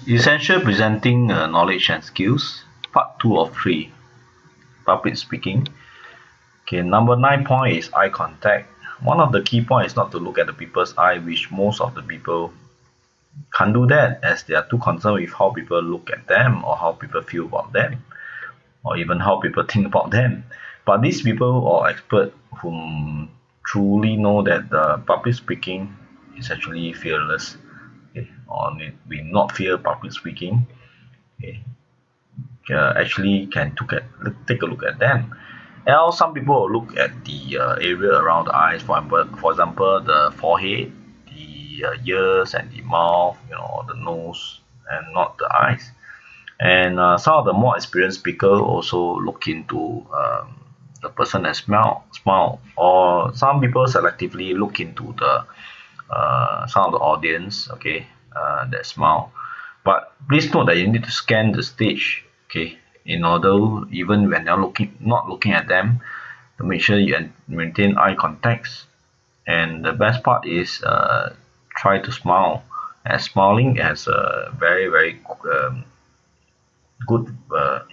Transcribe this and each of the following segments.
Essential presenting knowledge and skills, part 2 of 3, public speaking. Okay, number 9 point is eye contact. One of the key points is not to look at the people's eye, which most of the people can't do that as they are too concerned with how people look at them or how people feel about them or even how people think about them. But these people or experts whom truly know that the public speaking is actually fearless, okay, or we not fear public speaking, okay, actually can take a look at them. Else, some people will look at the area around the eyes, for example, the forehead, the ears, and the mouth, the nose, and not the eyes. And some of the more experienced speakers also look into the person that smile, or some people selectively look into the some of the audience, okay, that smile. But please note that you need to scan the stage, okay, in order even when you're not looking at them, to make sure you maintain eye contact. And the best part is try to smile, as smiling has a very good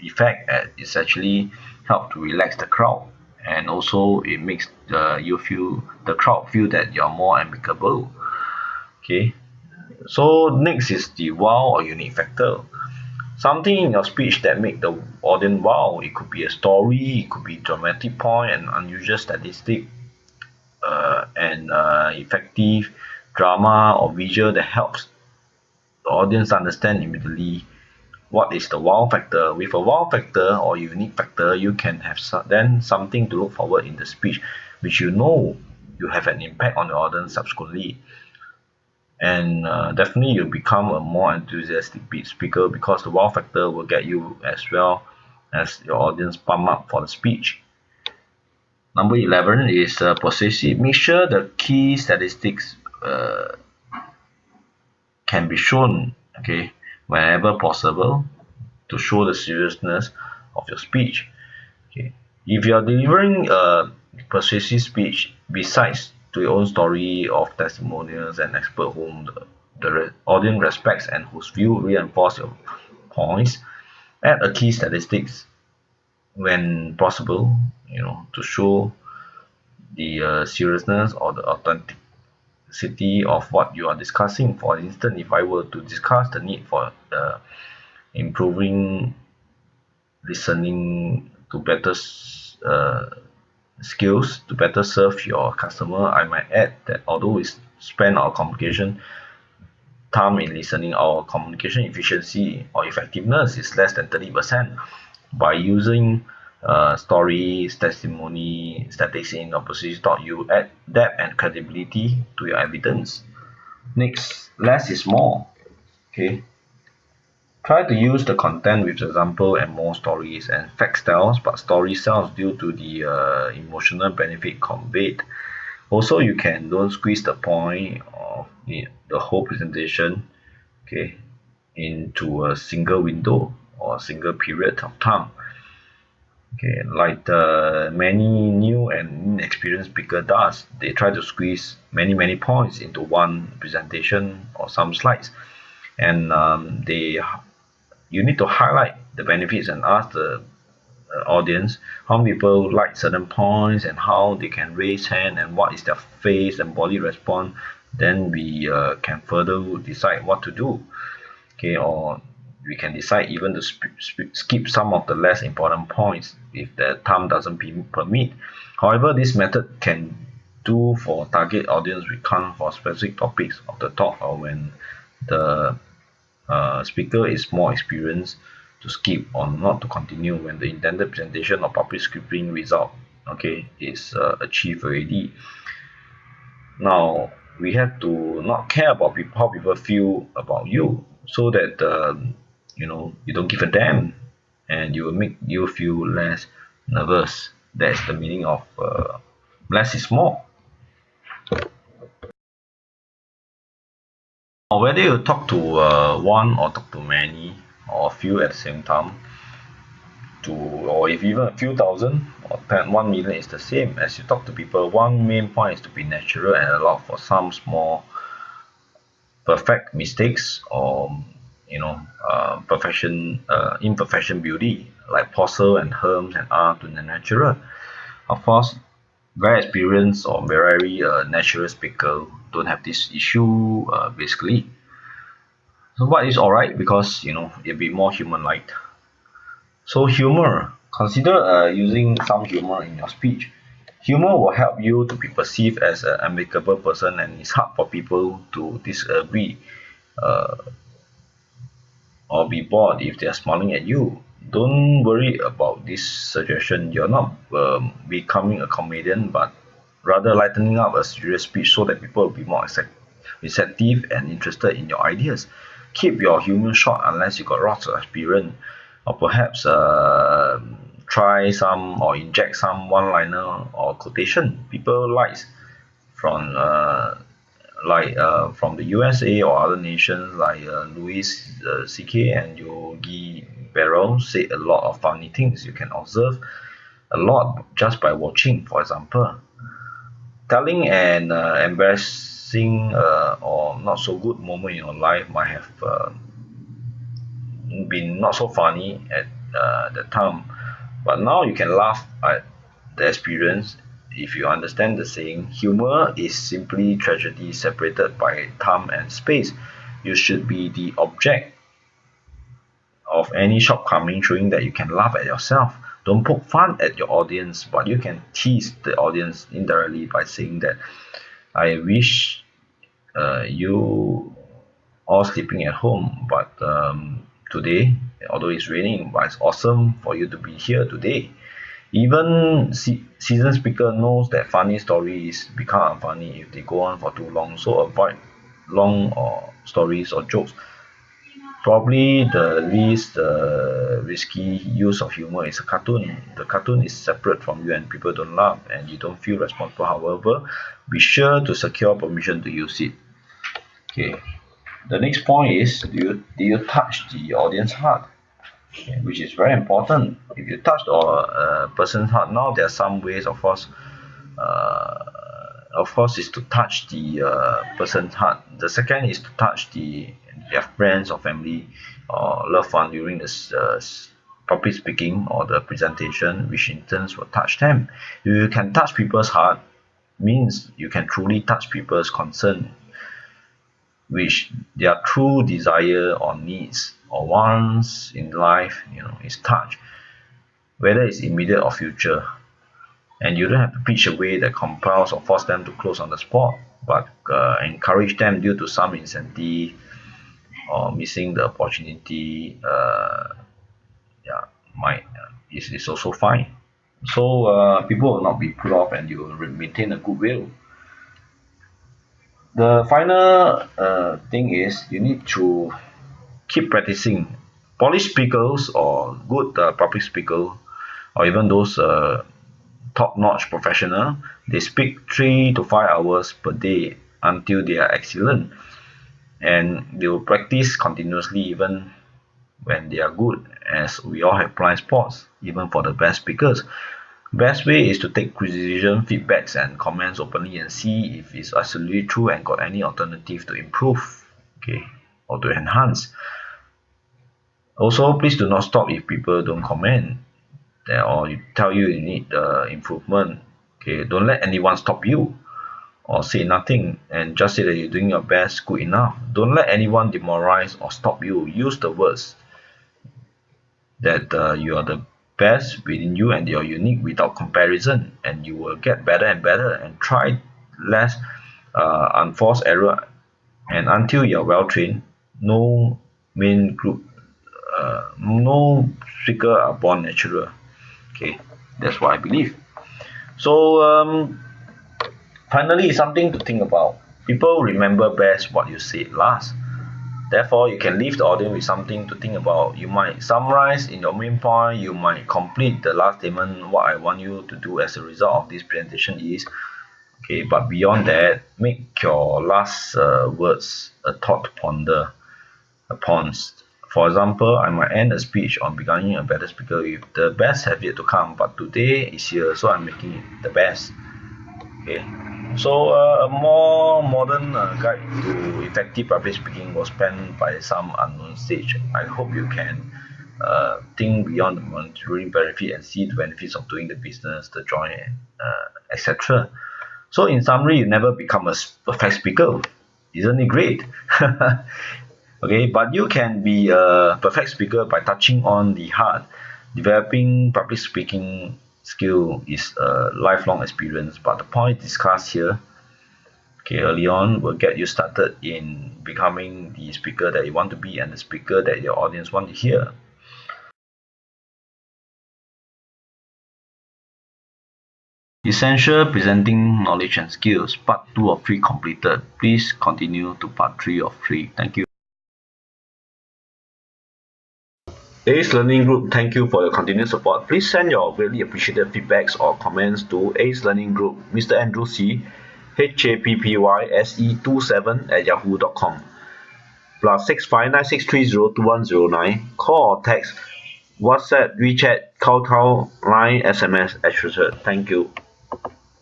effect. It's actually help to relax the crowd, and also it makes the crowd feel that you're more amicable. Okay, so next is the wow or unique factor. Something in your speech that make the audience wow. It could be a story, it could be dramatic point, an unusual statistic, and effective drama or visual that helps the audience understand immediately what is the wow factor. With a wow factor or unique factor, you can have then something to look forward in the speech, which you have an impact on the audience subsequently. And definitely you'll become a more enthusiastic speaker, because the wow factor will get you as well as your audience pump up for the speech. Number 11 is persuasive. Make sure the key statistics can be shown, okay, whenever possible, to show the seriousness of your speech. Okay, if you are delivering a persuasive speech, besides to your own story of testimonials and expert whom the audience respects and whose view reinforce your points, add a key statistics when possible, to show the seriousness or the authenticity of what you are discussing. For instance, if I were to discuss the need for improving listening to better skills to better serve your customer, I might add that although we spend our communication time in listening, our communication efficiency or effectiveness is less than 30%. By using stories, testimony, statistics in your persuasive talk, you add depth and credibility to your evidence. Next, less is more. Okay. Try to use the content with example and more stories, and fact tells, but story sells due to the emotional benefit conveyed. Also, you can don't squeeze the point of the whole presentation, okay, into a single window or a single period of time. Okay, like the many new and inexperienced speaker does, they try to squeeze many points into one presentation or some slides, and you need to highlight the benefits and ask the audience how many people like certain points and how they can raise hand and what is their face and body response. Then we can further decide what to do, okay, or we can decide even to skip some of the less important points if the time doesn't permit. However, this method can do for target audience we can't for specific topics of the talk, or when the speaker is more experienced, to skip or not to continue when the intended presentation or public speaking result, okay, is achieved already. Now we have to not care about how people feel about you, so that you don't give a damn, and you will make you feel less nervous. That's the meaning of less is more. Or whether you talk to one or talk to many or a few at the same time, or if even a few thousand or 1 million is the same. As you talk to people, one main point is to be natural and allow for some small perfect mistakes, or imperfection beauty, like posture and herms and art to the natural. Of course, very experienced or very natural speaker don't have this issue basically. So what is alright, because it'll be more human like. So humor, consider using some humor in your speech. Humor will help you to be perceived as an amicable person, and it's hard for people to disagree uh, or be bored if they are smiling at you. Don't worry about this suggestion. You're not becoming a comedian, but rather lightening up a serious speech so that people will be more receptive and interested in your ideas. Keep your humor short unless you got lots of experience, or perhaps try some or inject some one-liner or quotation people like from from the USA or other nations, like Louis C.K. and Yogi Berra said a lot of funny things. You can observe a lot just by watching. For example, telling an embarrassing or not so good moment in your life might have been not so funny at the time, but now you can laugh at the experience. If you understand the saying, humor is simply tragedy separated by time and space. You should be the object of any shortcoming, showing that you can laugh at yourself. Don't poke fun at your audience, but you can tease the audience indirectly by saying that I wish you all sleeping at home, but today, although it's raining, but it's awesome for you to be here today. Even seasoned speaker knows that funny stories become unfunny if they go on for too long. So avoid long or stories or jokes. Probably the least risky use of humor is a cartoon. The cartoon is separate from you and people don't laugh and you don't feel responsible. However, be sure to secure permission to use it. Okay. The next point is, do you touch the audience heart? Okay, which is very important. If you touch the person's heart, now there are some ways, is to touch the person's heart. The second is to touch their friends or family or loved one during the public speaking or the presentation, which in turn will touch them. If you can touch people's heart, means you can truly touch people's concern, which their true desire or needs or wants in life, is touch, whether it's immediate or future. And you don't have to preach a way that compels or force them to close on the spot, but encourage them due to some incentive or missing the opportunity. Yeah, might is also fine. So people will not be put off, and you will maintain a goodwill. The final thing is you need to keep practicing. Polished speakers or good public speaker, or even those top-notch professional, they speak 3 to 5 hours per day until they are excellent, and they will practice continuously even when they are good, as we all have blind spots, even for the best speakers. Best way is to take criticism, feedbacks and comments openly and see if it's absolutely true and got any alternative to improve, okay, or to enhance. Also, please do not stop if people don't comment or you tell you need improvement. Okay, don't let anyone stop you or say nothing and just say that you're doing your best, good enough. Don't let anyone demoralize or stop you. Use the words that you are the best within you and you're unique without comparison, and you will get better and better, and try less unforced error, and until you're well trained, no main group no speaker are born natural. Okay, that's what I believe. So finally, something to think about. People remember best what you said last. Therefore, you can leave the audience with something to think about. You might summarize in your main point. You might complete the last statement. What I want you to do as a result of this presentation is, okay, but beyond that, make your last words a thought to ponder upon. For example, I might end a speech on becoming a better speaker with the best have yet to come, but today is here, so I'm making it the best. Okay. So a more modern guide to effective public speaking was penned by some unknown sage. I hope you can think beyond the monetary benefit and see the benefits of doing the business, the joy, etc. So in summary, you never become a perfect speaker. Isn't it great? Okay, but you can be a perfect speaker by touching on the heart. Developing public speaking skill is a lifelong experience, but the point discussed here, okay, early on, will get you started in becoming the speaker that you want to be and the speaker that your audience want to hear. Essential presenting knowledge and skills, part 2 of 3 completed. Please continue to part 3 of 3. Thank you. ACE Learning Group, thank you for your continued support. Please send your greatly appreciated feedbacks or comments to ACE Learning Group, Mr. Andrew C, HAPPYSE27@yahoo.com, +65963021009, call or text, WhatsApp, WeChat, kakao, Line, SMS, etc. Thank you.